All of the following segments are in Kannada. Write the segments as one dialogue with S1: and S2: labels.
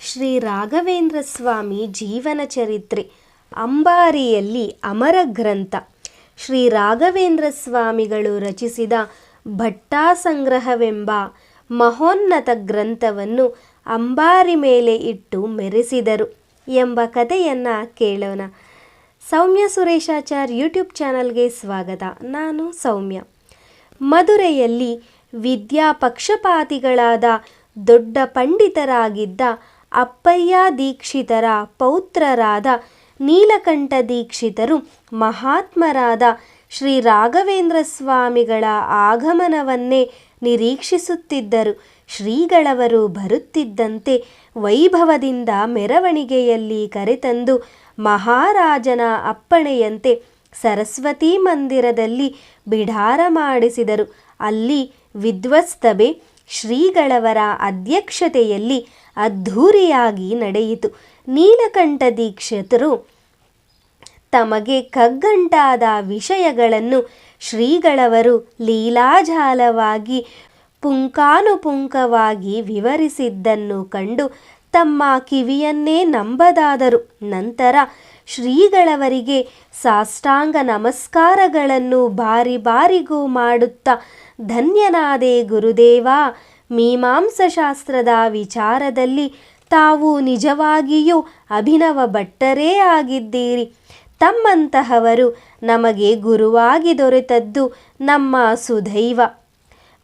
S1: ಶ್ರೀ ರಾಘವೇಂದ್ರ ಸ್ವಾಮಿ ಜೀವನ ಚರಿತ್ರೆ ಅಂಬಾರಿಯಲ್ಲಿ ಅಮರ ಗ್ರಂಥ. ಶ್ರೀ ರಾಘವೇಂದ್ರ ಸ್ವಾಮಿಗಳು ರಚಿಸಿದ ಭಟ್ಟಾಸಂಗ್ರಹವೆಂಬ ಮಹೋನ್ನತ ಗ್ರಂಥವನ್ನು ಅಂಬಾರಿ ಮೇಲೆ ಇಟ್ಟು ಮೆರೆಸಿದರು ಎಂಬ ಕಥೆಯನ್ನು ಕೇಳೋಣ. ಸೌಮ್ಯ ಸುರೇಶಾಚಾರ್ ಯೂಟ್ಯೂಬ್ ಚಾನಲ್ಗೆ ಸ್ವಾಗತ. ನಾನು ಸೌಮ್ಯ. ಮಧುರೆಯಲ್ಲಿ ವಿದ್ಯಾ ಪಕ್ಷಪಾತಿಗಳಾದ ದೊಡ್ಡ ಪಂಡಿತರಾಗಿದ್ದ ಅಪ್ಪಯ್ಯ ದೀಕ್ಷಿತರ ಪೌತ್ರರಾದ ನೀಲಕಂಠ ದೀಕ್ಷಿತರು ಮಹಾತ್ಮರಾದ ಶ್ರೀ ರಾಘವೇಂದ್ರ ಸ್ವಾಮಿಗಳ ಆಗಮನವನ್ನೇ ನಿರೀಕ್ಷಿಸುತ್ತಿದ್ದರು. ಶ್ರೀಗಳವರು ಬರುತ್ತಿದ್ದಂತೆ ವೈಭವದಿಂದ ಮೆರವಣಿಗೆಯಲ್ಲಿ ಕರೆತಂದು ಮಹಾರಾಜನ ಅಪ್ಪಣೆಯಂತೆ ಸರಸ್ವತಿ ಮಂದಿರದಲ್ಲಿ ಬಿಡಾರ ಮಾಡಿಸಿದರು. ಅಲ್ಲಿ ವಿದ್ವತ್ಸಭೆ ಶ್ರೀಗಳವರ ಅಧ್ಯಕ್ಷತೆಯಲ್ಲಿ ಅದ್ಧೂರಿಯಾಗಿ ನಡೆಯಿತು. ನೀಲಕಂಠ ದೀಕ್ಷಿತರು ತಮಗೆ ಕಗ್ಗಂಟಾದ ವಿಷಯಗಳನ್ನು ಶ್ರೀಗಳವರು ಲೀಲಾಜಾಲವಾಗಿ ಪುಂಖಾನುಪುಂಖವಾಗಿ ವಿವರಿಸಿದ್ದನ್ನು ಕಂಡು ತಮ್ಮ ಕಿವಿಯನ್ನೇ ನಂಬದಾದರು. ನಂತರ ಶ್ರೀಗಳವರಿಗೆ ಸಾಷ್ಟಾಂಗ ನಮಸ್ಕಾರಗಳನ್ನು ಬಾರಿ ಬಾರಿಗೂ ಮಾಡುತ್ತಾ, ಧನ್ಯನಾದೆ ಗುರುದೇವ, ಮೀಮಾಂಸಾಶಾಸ್ತ್ರದ ವಿಚಾರದಲ್ಲಿ ತಾವು ನಿಜವಾಗಿಯೂ ಅಭಿನವ ಭಟ್ಟರೇ ಆಗಿದ್ದೀರಿ. ತಮ್ಮಂತಹವರು ನಮಗೆ ಗುರುವಾಗಿ ದೊರೆತದ್ದು ನಮ್ಮ ಸುದೈವ.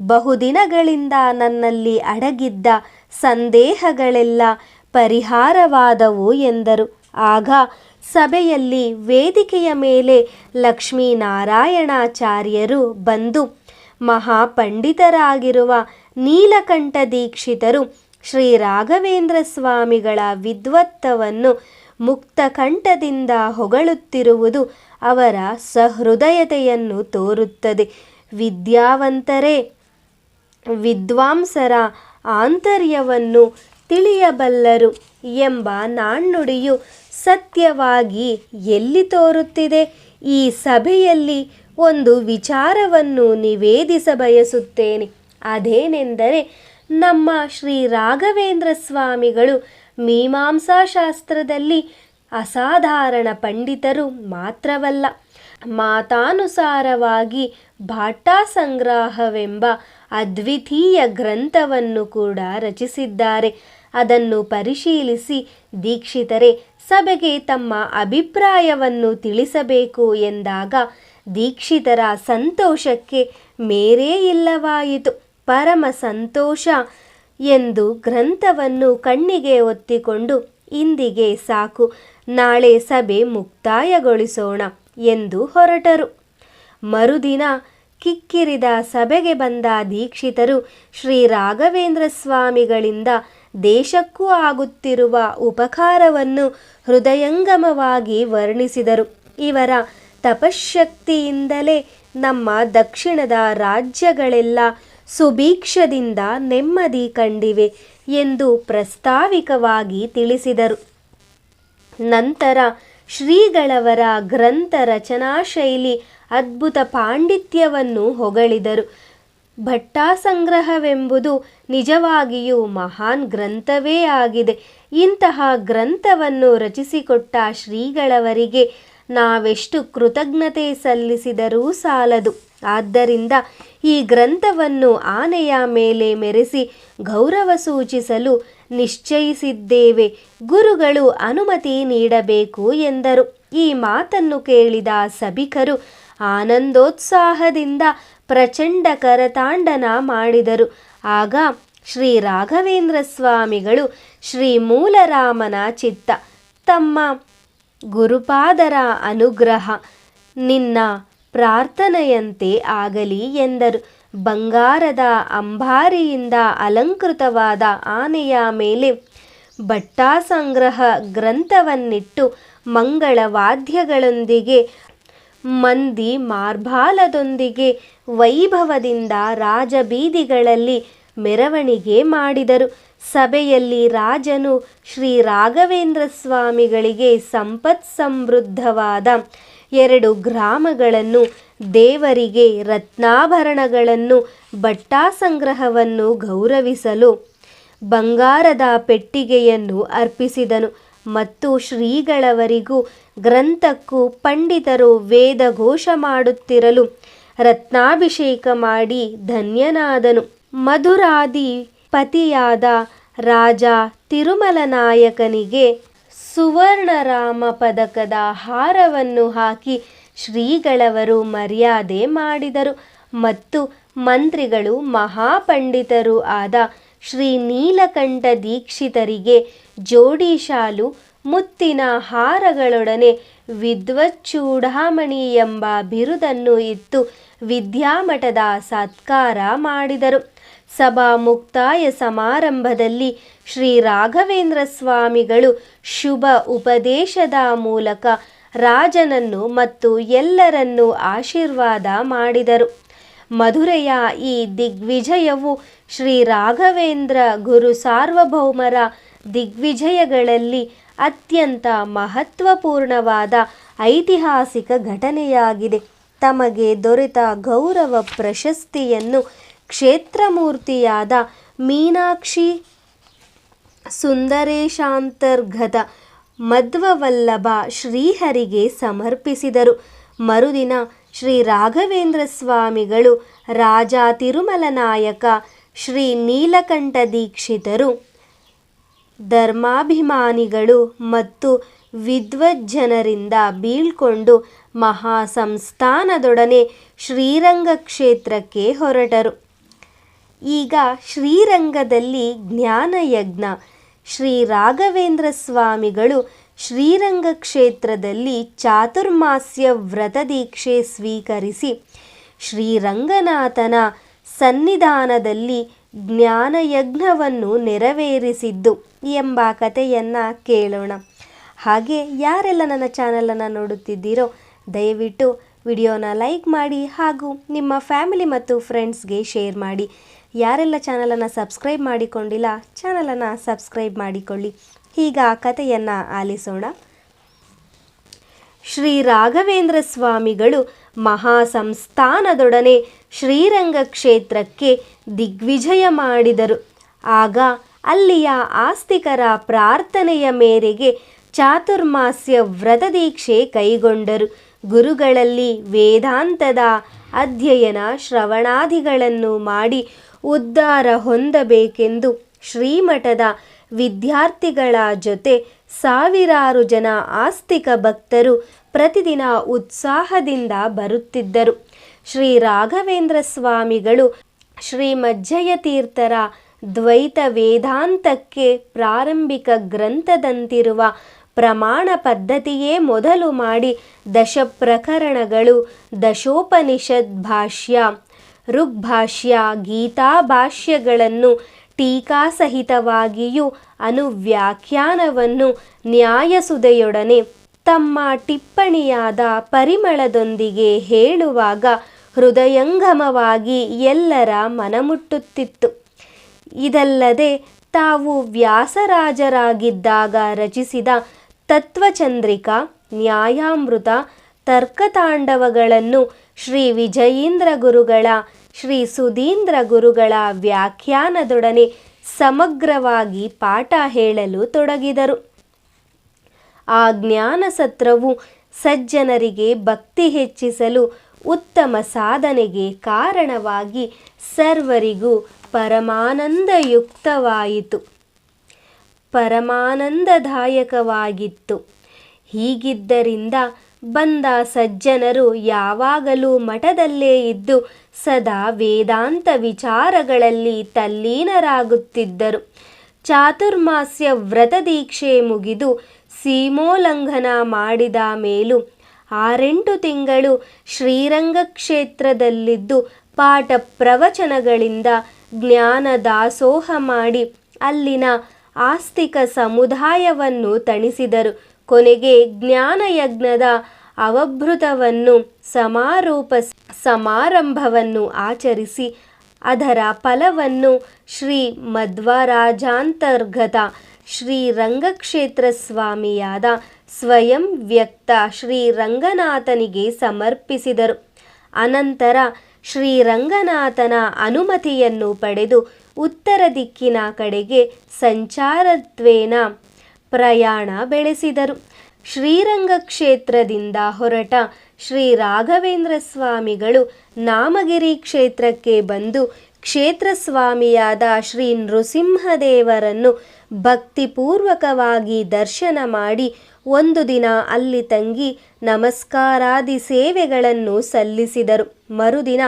S1: ಬಹುದಿನಗಳಿಂದ ನನ್ನಲ್ಲಿ ಅಡಗಿದ್ದ ಸಂದೇಹಗಳೆಲ್ಲ ಪರಿಹಾರವಾದವು ಎಂದರು. ಆಗ ಸಭೆಯಲ್ಲಿ ವೇದಿಕೆಯ ಮೇಲೆ ಲಕ್ಷ್ಮೀನಾರಾಯಣಾಚಾರ್ಯರು ಬಂದು, ಮಹಾಪಂಡಿತರಾಗಿರುವ ನೀಲಕಂಠ ದೀಕ್ಷಿತರು ಶ್ರೀ ರಾಘವೇಂದ್ರ ಸ್ವಾಮಿಗಳ ವಿದ್ವತ್ತವನ್ನು ಮುಕ್ತಕಂಠದಿಂದ ಹೊಗಳುತ್ತಿರುವುದು ಅವರ ಸಹೃದಯತೆಯನ್ನು ತೋರುತ್ತದೆ. ವಿದ್ಯಾವಂತರೇ ವಿದ್ವಾಂಸರ ಆಂತರ್ಯವನ್ನು ತಿಳಿಯಬಲ್ಲರು ಎಂಬ ನಾಣ್ಣುಡಿಯು ಸತ್ಯವಾಗಿ ಎಲ್ಲಿ ತೋರುತ್ತಿದೆ? ಈ ಸಭೆಯಲ್ಲಿ ಒಂದು ವಿಚಾರವನ್ನು ನಿವೇದಿಸಬಯಸುತ್ತೇನೆ. ಅದೇನೆಂದರೆ, ನಮ್ಮ ಶ್ರೀ ರಾಘವೇಂದ್ರ ಸ್ವಾಮಿಗಳು ಮೀಮಾಂಸಾಶಾಸ್ತ್ರದಲ್ಲಿ ಅಸಾಧಾರಣ ಪಂಡಿತರು ಮಾತ್ರವಲ್ಲ, ಮಾತಾನುಸಾರವಾಗಿ ಭಟ್ಟಾಸಂಗ್ರಹವೆಂಬ ಅದ್ವಿತೀಯ ಗ್ರಂಥವನ್ನು ಕೂಡ ರಚಿಸಿದ್ದಾರೆ. ಅದನ್ನು ಪರಿಶೀಲಿಸಿ ದೀಕ್ಷಿತರೇ ಸಭೆಗೆ ತಮ್ಮ ಅಭಿಪ್ರಾಯವನ್ನು ತಿಳಿಸಬೇಕು ಎಂದಾಗ ದೀಕ್ಷಿತರ ಸಂತೋಷಕ್ಕೆ ಮೇರೇ ಇಲ್ಲವಾಯಿತು. ಪರಮ ಸಂತೋಷ ಎಂದು ಗ್ರಂಥವನ್ನು ಕಣ್ಣಿಗೆ ಒತ್ತಿಕೊಂಡು, ಇಂದಿಗೆ ಸಾಕು, ನಾಳೆ ಸಭೆ ಮುಕ್ತಾಯಗೊಳಿಸೋಣ ಎಂದು ಹೊರಟರು. ಮರುದಿನ ಕಿಕ್ಕಿರಿದ ಸಭೆಗೆ ಬಂದ ದೀಕ್ಷಿತರು ಶ್ರೀ ರಾಘವೇಂದ್ರ ಸ್ವಾಮಿಗಳಿಂದ ದೇಶಕ್ಕೂ ಆಗುತ್ತಿರುವ ಉಪಕಾರವನ್ನು ಹೃದಯಂಗಮವಾಗಿ ವರ್ಣಿಸಿದರು. ಇವರ ತಪಶ್ಶಕ್ತಿಯಿಂದಲೇ ನಮ್ಮ ದಕ್ಷಿಣದ ರಾಜ್ಯಗಳೆಲ್ಲ ಸುಭೀಕ್ಷದಿಂದ ನೆಮ್ಮದಿ ಕಂಡಿವೆ ಎಂದು ಪ್ರಸ್ತಾವಿಕವಾಗಿ ತಿಳಿಸಿದರು. ನಂತರ ಶ್ರೀಗಳವರ ಗ್ರಂಥ ರಚನಾ ಶೈಲಿ, ಅದ್ಭುತ ಪಾಂಡಿತ್ಯವನ್ನು ಹೊಗಳಿದರು. ಭಟ್ಟಾಸಂಗ್ರಹವೆಂಬುದು ನಿಜವಾಗಿಯೂ ಮಹಾನ್ ಗ್ರಂಥವೇ ಆಗಿದೆ. ಇಂತಹ ಗ್ರಂಥವನ್ನು ರಚಿಸಿಕೊಟ್ಟ ಶ್ರೀಗಳವರಿಗೆ ನಾವೆಷ್ಟು ಕೃತಜ್ಞತೆ ಸಲ್ಲಿಸಿದರೂ ಸಾಲದು. ಆದ್ದರಿಂದ ಈ ಗ್ರಂಥವನ್ನು ಆನೆಯ ಮೇಲೆ ಮೆರೆಸಿ ಗೌರವ ಸೂಚಿಸಲು ನಿಶ್ಚಯಿಸಿದ್ದೇವೆ. ಗುರುಗಳು ಅನುಮತಿ ನೀಡಬೇಕು ಎಂದರು. ಈ ಮಾತನ್ನು ಕೇಳಿದ ಸಭಿಕರು ಆನಂದೋತ್ಸಾಹದಿಂದ ಪ್ರಚಂಡ ಕರತಾಂಡನ ಮಾಡಿದರು. ಆಗ ಶ್ರೀ ರಾಘವೇಂದ್ರ ಸ್ವಾಮಿಗಳು ಶ್ರೀ ಮೂಲರಾಮನ ಚಿತ್ತ, ತಮ್ಮ ಗುರುಪಾದರ ಅನುಗ್ರಹ ನಿನ್ನ ಪ್ರಾರ್ಥನೆಯಂತೆ ಆಗಲಿ ಎಂದರು. ಬಂಗಾರದ ಅಂಬಾರಿಯಿಂದ ಅಲಂಕೃತವಾದ ಆನೆಯ ಮೇಲೆ ಭಟ್ಟಾಸಂಗ್ರಹ ಗ್ರಂಥವನ್ನಿಟ್ಟು ಮಂಗಳ ವಾದ್ಯಗಳೊಂದಿಗೆ ಮಂದಿ ಮಾರ್ಬಾಲದೊಂದಿಗೆ ವೈಭವದಿಂದ ರಾಜಬೀದಿಗಳಲ್ಲಿ ಮೆರವಣಿಗೆ ಮಾಡಿದರು. ಸಭೆಯಲ್ಲಿ ರಾಜನು ಶ್ರೀ ರಾಘವೇಂದ್ರ ಸ್ವಾಮಿಗಳಿಗೆ ಸಂಪತ್ ಸಮೃದ್ಧವಾದ 2 ಗ್ರಾಮಗಳನ್ನು, ದೇವರಿಗೆ ರತ್ನಾಭರಣಗಳನ್ನು, ಭಟ್ಟಾಸಂಗ್ರಹವನ್ನು ಗೌರವಿಸಲು ಬಂಗಾರದ ಪೆಟ್ಟಿಗೆಯನ್ನು ಅರ್ಪಿಸಿದನು. ಮತ್ತು ಶ್ರೀಗಳವರಿಗೂ ಗ್ರಂಥಕ್ಕೂ ಪಂಡಿತರು ವೇದಘೋಷ ಮಾಡುತ್ತಿರಲು ರತ್ನಾಭಿಷೇಕ ಮಾಡಿ ಧನ್ಯನಾದನು. ಮಧುರಾಧಿಪತಿಯಾದ ರಾಜ ತಿರುಮಲ ನಾಯಕನಿಗೆ ಸುವರ್ಣರಾಮ ಪದಕದ ಹಾರವನ್ನು ಹಾಕಿ ಶ್ರೀಗಳವರು ಮರ್ಯಾದೆ ಮಾಡಿದರು. ಮತ್ತು ಮಂತ್ರಿಗಳು ಮಹಾಪಂಡಿತರೂ ಆದ ಶ್ರೀ ನೀಲಕಂಠ ದೀಕ್ಷಿತರಿಗೆ ಜೋಡಿ ಶಾಲು ಮುತ್ತಿನ ಹಾರಗಳೊಡನೆ ವಿದ್ವಚ್ಚೂಡಾಮಣಿ ಎಂಬ ಬಿರುದನ್ನು ಇತ್ತು ವಿದ್ಯಾಮಠದ ಸತ್ಕಾರ ಮಾಡಿದರು. ಸಭಾ ಮುಕ್ತಾಯ ಸಮಾರಂಭದಲ್ಲಿ ಶ್ರೀ ರಾಘವೇಂದ್ರ ಸ್ವಾಮಿಗಳು ಶುಭ ಉಪದೇಶದ ಮೂಲಕ ರಾಜನನ್ನು ಮತ್ತು ಎಲ್ಲರನ್ನೂ ಆಶೀರ್ವಾದ ಮಾಡಿದರು. ಮಧುರೆಯ ಈ ದಿಗ್ವಿಜಯವು ಶ್ರೀ ರಾಘವೇಂದ್ರ ಗುರು ಸಾರ್ವಭೌಮರ ದಿಗ್ವಿಜಯಗಳಲ್ಲಿ ಅತ್ಯಂತ ಮಹತ್ವಪೂರ್ಣವಾದ ಐತಿಹಾಸಿಕ ಘಟನೆಯಾಗಿದೆ. ತಮಗೆ ದೊರೆತ ಗೌರವ ಪ್ರಶಸ್ತಿಯನ್ನು ಕ್ಷೇತ್ರಮೂರ್ತಿಯಾದ ಮೀನಾಕ್ಷಿ ಸುಂದರೇಶಾಂತರ್ಗತ ಮಧ್ವವಲ್ಲಭ ಶ್ರೀಹರಿಗೆ ಸಮರ್ಪಿಸಿದರು. ಮರುದಿನ ಶ್ರೀ ರಾಘವೇಂದ್ರ ಸ್ವಾಮಿಗಳು ರಾಜ ತಿರುಮಲ ನಾಯಕ ಶ್ರೀ ನೀಲಕಂಠ ದೀಕ್ಷಿತರು ಧರ್ಮಾಭಿಮಾನಿಗಳು ಮತ್ತು ವಿದ್ವಜ್ಜನರಿಂದ ಬೀಳ್ಕೊಂಡು ಮಹಾಸಂಸ್ಥಾನದೊಡನೆ ಶ್ರೀರಂಗ ಕ್ಷೇತ್ರಕ್ಕೆ ಹೊರಟರು. ಈಗ ಶ್ರೀರಂಗದಲ್ಲಿ ಜ್ಞಾನಯಜ್ಞ. ಶ್ರೀ ರಾಘವೇಂದ್ರ ಸ್ವಾಮಿಗಳು ಶ್ರೀರಂಗ ಕ್ಷೇತ್ರದಲ್ಲಿ ಚಾತುರ್ಮಾಸ್ಯ ವ್ರತದೀಕ್ಷೆ ಸ್ವೀಕರಿಸಿ ಶ್ರೀರಂಗನಾಥನ ಸನ್ನಿಧಾನದಲ್ಲಿ ಜ್ಞಾನಯಜ್ಞವನ್ನು ನೆರವೇರಿಸಿದ್ದು ಎಂಬ ಕಥೆಯನ್ನು ಕೇಳೋಣ. ಹಾಗೆ ಯಾರೆಲ್ಲ ನನ್ನ ಚಾನಲನ್ನು ನೋಡುತ್ತಿದ್ದೀರೋ ದಯವಿಟ್ಟು ವಿಡಿಯೋನ ಲೈಕ್ ಮಾಡಿ ಹಾಗೂ ನಿಮ್ಮ ಫ್ಯಾಮಿಲಿ ಮತ್ತು ಫ್ರೆಂಡ್ಸ್ಗೆ ಶೇರ್ ಮಾಡಿ. ಯಾರೆಲ್ಲ ಚಾನಲನ್ನು ಸಬ್ಸ್ಕ್ರೈಬ್ ಮಾಡಿಕೊಂಡಿಲ್ಲ ಚಾನಲನ್ನು ಸಬ್ಸ್ಕ್ರೈಬ್ ಮಾಡಿಕೊಳ್ಳಿ. ಈಗ ಕಥೆಯನ್ನು ಆಲಿಸೋಣ. ಶ್ರೀ ರಾಘವೇಂದ್ರ ಸ್ವಾಮಿಗಳು ಮಹಾಸಂಸ್ಥಾನದೊಡನೆ ಶ್ರೀರಂಗ ಕ್ಷೇತ್ರಕ್ಕೆ ದಿಗ್ವಿಜಯ ಮಾಡಿದರು. ಆಗ ಅಲ್ಲಿಯ ಆಸ್ತಿಕರ ಪ್ರಾರ್ಥನೆಯ ಮೇರೆಗೆ ಚಾತುರ್ಮಾಸ್ಯ ವ್ರತದೀಕ್ಷೆ ಕೈಗೊಂಡರು. ಗುರುಗಳಲ್ಲಿ ವೇದಾಂತದ ಅಧ್ಯಯನ ಶ್ರವಣಾದಿಗಳನ್ನು ಮಾಡಿ ಉದ್ಧಾರ ಹೊಂದಬೇಕೆಂದು ಶ್ರೀಮಠದ ವಿದ್ಯಾರ್ಥಿಗಳ ಜೊತೆ ಸಾವಿರಾರು ಜನ ಆಸ್ತಿಕ ಭಕ್ತರು ಪ್ರತಿದಿನ ಉತ್ಸಾಹದಿಂದ ಬರುತ್ತಿದ್ದರು. ಶ್ರೀ ರಾಘವೇಂದ್ರ ಸ್ವಾಮಿಗಳು ಶ್ರೀಮಜ್ಜಯ ತೀರ್ಥರ ದ್ವೈತ ವೇದಾಂತಕ್ಕೆ ಪ್ರಾರಂಭಿಕ ಗ್ರಂಥದಂತಿರುವ ಪ್ರಮಾಣ ಪದ್ಧತಿಯೇ ಮೊದಲು ಮಾಡಿ ದಶಪ್ರಕರಣಗಳು, ದಶೋಪನಿಷದ್ ಭಾಷ್ಯ, ಋಗ್ಭಾಷ್ಯ, ಗೀತಾಭಾಷ್ಯಗಳನ್ನು ಟೀಕಾಸಹಿತವಾಗಿಯೂ ಅನುವ್ಯಾಖ್ಯಾನವನ್ನು ನ್ಯಾಯಸುಧೆಯೊಡನೆ ತಮ್ಮ ಟಿಪ್ಪಣಿಯಾದ ಪರಿಮಳದೊಂದಿಗೆ ಹೇಳುವಾಗ ಹೃದಯಂಗಮವಾಗಿ ಎಲ್ಲರ ಮನಮುಟ್ಟುತ್ತಿತ್ತು. ಇದಲ್ಲದೆ ತಾವು ವ್ಯಾಸರಾಜರಾಗಿದ್ದಾಗ ರಚಿಸಿದ ತತ್ವಚಂದ್ರಿಕಾ, ನ್ಯಾಯಾಮೃತ, ತರ್ಕತಾಂಡವಗಳನ್ನು ಶ್ರೀ ವಿಜಯೀಂದ್ರ ಗುರುಗಳ, ಶ್ರೀ ಸುಧೀಂದ್ರ ಗುರುಗಳ ವ್ಯಾಖ್ಯಾನದೊಡನೆ ಸಮಗ್ರವಾಗಿ ಪಾಠ ಹೇಳಲು ತೊಡಗಿದರು. ಆ ಜ್ಞಾನ ಸತ್ರವು ಸಜ್ಜನರಿಗೆ ಭಕ್ತಿ ಹೆಚ್ಚಿಸಲು ಉತ್ತಮ ಸಾಧನೆಗೆ ಕಾರಣವಾಗಿ ಸರ್ವರಿಗೂ ಪರಮಾನಂದದಾಯಕವಾಗಿತ್ತು. ಹೀಗಿದ್ದರಿಂದ ಬಂದ ಸಜ್ಜನರು ಯಾವಾಗಲೂ ಮಠದಲ್ಲೇ ಇದ್ದು ಸದಾ ವೇದಾಂತ ವಿಚಾರಗಳಲ್ಲಿ ತಲ್ಲೀನರಾಗುತ್ತಿದ್ದರು. ಚಾತುರ್ಮಾಸ್ಯ ವ್ರತದೀಕ್ಷೆ ಮುಗಿದು ಸೀಮೋಲ್ಲಂಘನ ಮಾಡಿದ ಮೇಲೂ 6-8 ತಿಂಗಳು ಶ್ರೀರಂಗ ಕ್ಷೇತ್ರದಲ್ಲಿದ್ದು ಪಾಠ ಪ್ರವಚನಗಳಿಂದ ಜ್ಞಾನ ದಾಸೋಹ ಮಾಡಿ ಅಲ್ಲಿನ ಆಸ್ತಿಕ ಸಮುದಾಯವನ್ನು ತಣಿಸಿದರು. ಕೊನೆಗೆ ಜ್ಞಾನಯಜ್ಞದ ಅವಭೃತವನ್ನು ಸಮಾರೋಪ ಸಮಾರಂಭವನ್ನು ಆಚರಿಸಿ ಅದರ ಫಲವನ್ನು ಶ್ರೀ ಮಧ್ವರಾಜಾಂತರ್ಗತ ಶ್ರೀರಂಗಕ್ಷೇತ್ರ ಸ್ವಾಮಿಯಾದ ಸ್ವಯಂ ವ್ಯಕ್ತ ಶ್ರೀರಂಗನಾಥನಿಗೆ ಸಮರ್ಪಿಸಿದರು. ಅನಂತರ ಶ್ರೀರಂಗನಾಥನ ಅನುಮತಿಯನ್ನು ಪಡೆದು ಉತ್ತರ ದಿಕ್ಕಿನ ಕಡೆಗೆ ಸಂಚಾರತ್ವೇನ ಪ್ರಯಾಣ ಬೆಳೆಸಿದರು. ಶ್ರೀರಂಗ ಕ್ಷೇತ್ರದಿಂದ ಹೊರಟ ಶ್ರೀ ರಾಘವೇಂದ್ರ ಸ್ವಾಮಿಗಳು ನಾಮಗಿರಿ ಕ್ಷೇತ್ರಕ್ಕೆ ಬಂದು ಕ್ಷೇತ್ರ ಸ್ವಾಮಿಯಾದ ಶ್ರೀ ನೃಸಿಂಹದೇವರನ್ನು ಭಕ್ತಿಪೂರ್ವಕವಾಗಿ ದರ್ಶನ ಮಾಡಿ ಒಂದು ದಿನ ಅಲ್ಲಿ ತಂಗಿ ನಮಸ್ಕಾರಾದಿ ಸೇವೆಗಳನ್ನು ಸಲ್ಲಿಸಿದರು. ಮರುದಿನ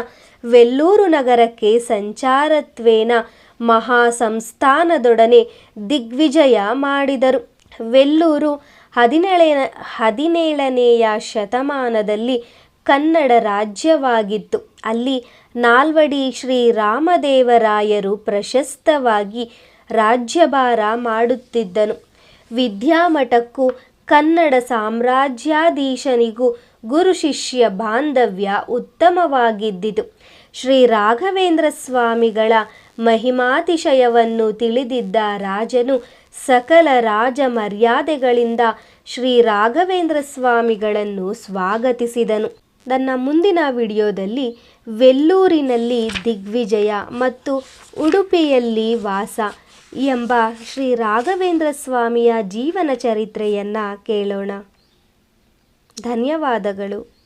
S1: ವೆಲ್ಲೂರು ನಗರಕ್ಕೆ ಸಂಚಾರತ್ವೇನ ಮಹಾಸಂಸ್ಥಾನದೊಡನೆ ದಿಗ್ವಿಜಯ ಮಾಡಿದರು. ವೆಲ್ಲೂರು 17ನೆಯ ಶತಮಾನದಲ್ಲಿ ಕನ್ನಡ ರಾಜ್ಯವಾಗಿತ್ತು. ಅಲ್ಲಿ ನಾಲ್ವಡಿ ಶ್ರೀರಾಮದೇವರಾಯರು ಪ್ರಶಸ್ತವಾಗಿ ರಾಜ್ಯಭಾರ ಮಾಡುತ್ತಿದ್ದನು. ವಿದ್ಯಾಮಠಕ್ಕೂ ಕನ್ನಡ ಸಾಮ್ರಾಜ್ಯಾಧೀಶನಿಗೂ ಗುರು ಶಿಷ್ಯ ಬಾಂಧವ್ಯ ಉತ್ತಮವಾಗಿದ್ದಿತು. ಶ್ರೀ ರಾಘವೇಂದ್ರ ಸ್ವಾಮಿಗಳ ಮಹಿಮಾತಿಶಯವನ್ನು ತಿಳಿದಿದ್ದ ರಾಜನು ಸಕಲ ರಾಜ ಮರ್ಯಾದೆಗಳಿಂದ ಶ್ರೀ ರಾಘವೇಂದ್ರ ಸ್ವಾಮಿಗಳನ್ನು ಸ್ವಾಗತಿಸಿದನು. ನನ್ನ ಮುಂದಿನ ವಿಡಿಯೋದಲ್ಲಿ ವೆಲ್ಲೂರಿನಲ್ಲಿ ದಿಗ್ವಿಜಯ ಮತ್ತು ಉಡುಪಿಯಲ್ಲಿ ವಾಸ ಎಂಬ ಶ್ರೀ ರಾಘವೇಂದ್ರ ಸ್ವಾಮಿಯ ಜೀವನ ಚರಿತ್ರೆಯನ್ನು ಕೇಳೋಣ. ಧನ್ಯವಾದಗಳು.